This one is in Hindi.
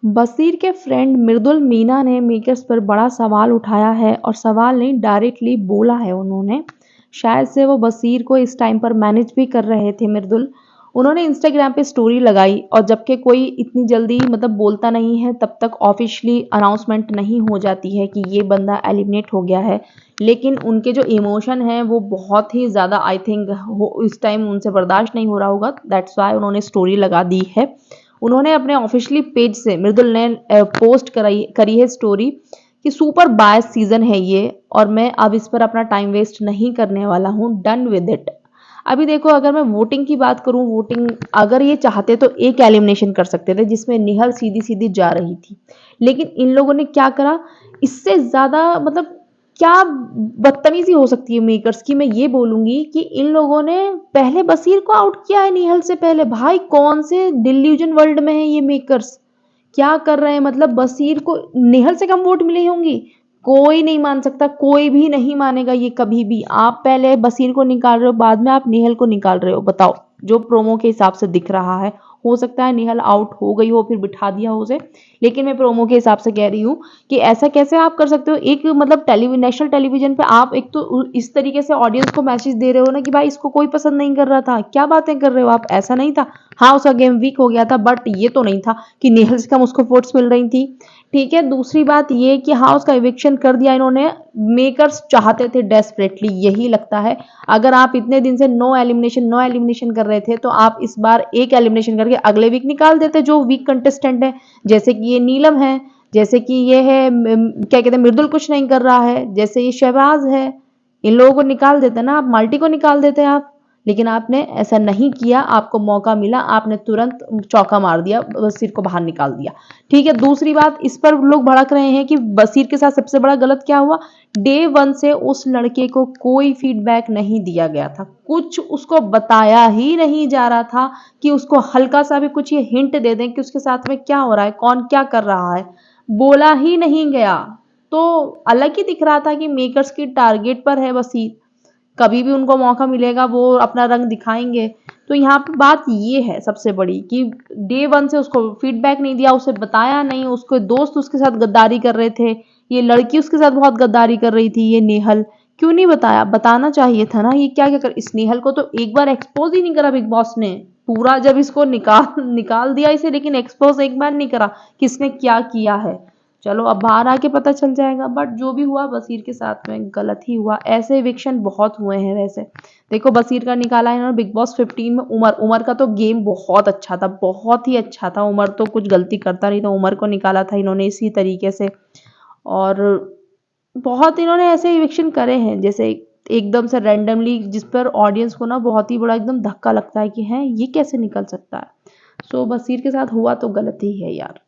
बशीर के फ्रेंड मृदुल मीना ने मेकर्स पर बड़ा सवाल उठाया है, और सवाल नहीं डायरेक्टली बोला है उन्होंने। शायद से वो बशीर को इस टाइम पर मैनेज भी कर रहे थे मृदुल। उन्होंने इंस्टाग्राम पे स्टोरी लगाई, और जबकि कोई इतनी जल्दी मतलब बोलता नहीं है तब तक ऑफिशियली अनाउंसमेंट नहीं हो जाती है कि ये बंदा एलिमिनेट हो गया है। लेकिन उनके जो इमोशन हैं वो बहुत ही ज़्यादा आई थिंक इस टाइम उनसे बर्दाश्त नहीं हो रहा होगा, दैट्स वाई उन्होंने स्टोरी लगा दी है। उन्होंने अपने ऑफिशियली पेज से मृदुल ने पोस्ट करी है स्टोरी कि सुपर बायस सीजन है ये, और मैं अब इस पर अपना टाइम वेस्ट नहीं करने वाला हूँ, डन विद इट। अभी देखो, अगर मैं वोटिंग की बात करूं, वोटिंग अगर ये चाहते तो एक एलिमिनेशन कर सकते थे जिसमें निहल सीधी सीधी जा रही थी, लेकिन इन लोगों ने क्या करा, इससे ज्यादा मतलब क्या बदतमीजी हो सकती है मेकर्स की, मैं ये बोलूंगी कि इन लोगों ने पहले बशीर को आउट किया है निहल से पहले। भाई कौन से डिल्यूजन वर्ल्ड में है ये मेकर्स, क्या कर रहे हैं? मतलब बशीर को निहल से कम वोट मिले होंगी, कोई नहीं मान सकता, कोई भी नहीं मानेगा ये कभी भी। आप पहले बशीर को निकाल रहे हो, बाद में आप निहल को निकाल रहे हो, बताओ। जो प्रोमो के हिसाब से दिख रहा है, हो सकता है निहल आउट हो गई हो फिर बिठा दिया हो उसे, लेकिन मैं प्रोमो के हिसाब से कह रही हूँ कि ऐसा कैसे आप कर सकते हो? एक मतलब नेशनल टेलीविजन पे आप एक तो इस तरीके से ऑडियंस को मैसेज दे रहे हो ना कि भाई इसको कोई पसंद नहीं कर रहा था, क्या बातें कर रहे हो आप? ऐसा नहीं था। हाँ उसका गेम वीक हो गया था, बट ये तो नहीं था कि निहल से कम उसको वोट्स मिल रही थी। ठीक है, दूसरी बात ये कि हाँ उसका इविक्शन कर दिया इन्होंने, मेकर्स चाहते थे डेस्परेटली, यही लगता है। अगर आप इतने दिन से नो एलिमिनेशन कर रहे थे तो आप इस बार एक एलिमिनेशन करके अगले वीक निकाल देते जो वीक कंटेस्टेंट है, जैसे कि ये नीलम है, जैसे कि ये है क्या कहते हैं मृदुल कुछ नहीं कर रहा है, जैसे ये शहबाज है। इन लोगों को निकाल देते ना आप, माल्टी को निकाल देते आप, लेकिन आपने ऐसा नहीं किया। आपको मौका मिला, आपने तुरंत चौका मार दिया, बशीर को बाहर निकाल दिया। ठीक है, दूसरी बात इस पर लोग भड़क रहे हैं कि बशीर के साथ सबसे बड़ा गलत क्या हुआ, डे वन से उस लड़के को कोई फीडबैक नहीं दिया गया था, कुछ उसको बताया ही नहीं जा रहा था कि उसको हल्का सा भी कुछ ये हिंट दे दें कि उसके साथ में क्या हो रहा है, कौन क्या कर रहा है, बोला ही नहीं गया। तो अलग ही दिख रहा था कि मेकर्स की टारगेट पर है बशीर, कभी भी उनको मौका मिलेगा वो अपना रंग दिखाएंगे। तो यहाँ पे बात ये है सबसे बड़ी कि डे वन से उसको फीडबैक नहीं दिया, उसे बताया नहीं, उसके दोस्त उसके साथ गद्दारी कर रहे थे, ये लड़की उसके साथ बहुत गद्दारी कर रही थी, ये नेहल, क्यों नहीं बताया? बताना चाहिए था ना। ये क्या क्या कर, इस नेहल को तो एक बार एक्सपोज ही नहीं करा बिग बॉस ने, पूरा जब इसको निकाल निकाल दिया इसे, लेकिन एक्सपोज एक बार नहीं करा किसने क्या किया है। चलो अब बाहर आके पता चल जाएगा, बट जो भी हुआ बशीर के साथ में गलत ही हुआ। ऐसे इविक्शन बहुत हुए हैं वैसे। देखो बशीर का निकाला है इन्होंने बिग बॉस 15 में उमर, उमर का तो गेम बहुत अच्छा था, बहुत ही अच्छा था, उमर तो कुछ गलती करता नहीं था, उमर को निकाला था इन्होंने इसी तरीके से। और बहुत इन्होंने ऐसे इविक्शन करे हैं जैसे एकदम से रैंडमली, जिस पर ऑडियंस को ना बहुत ही बड़ा एकदम धक्का लगता है कि हैं ये कैसे निकल सकता है। सो बशीर के साथ हुआ तो गलत ही है यार।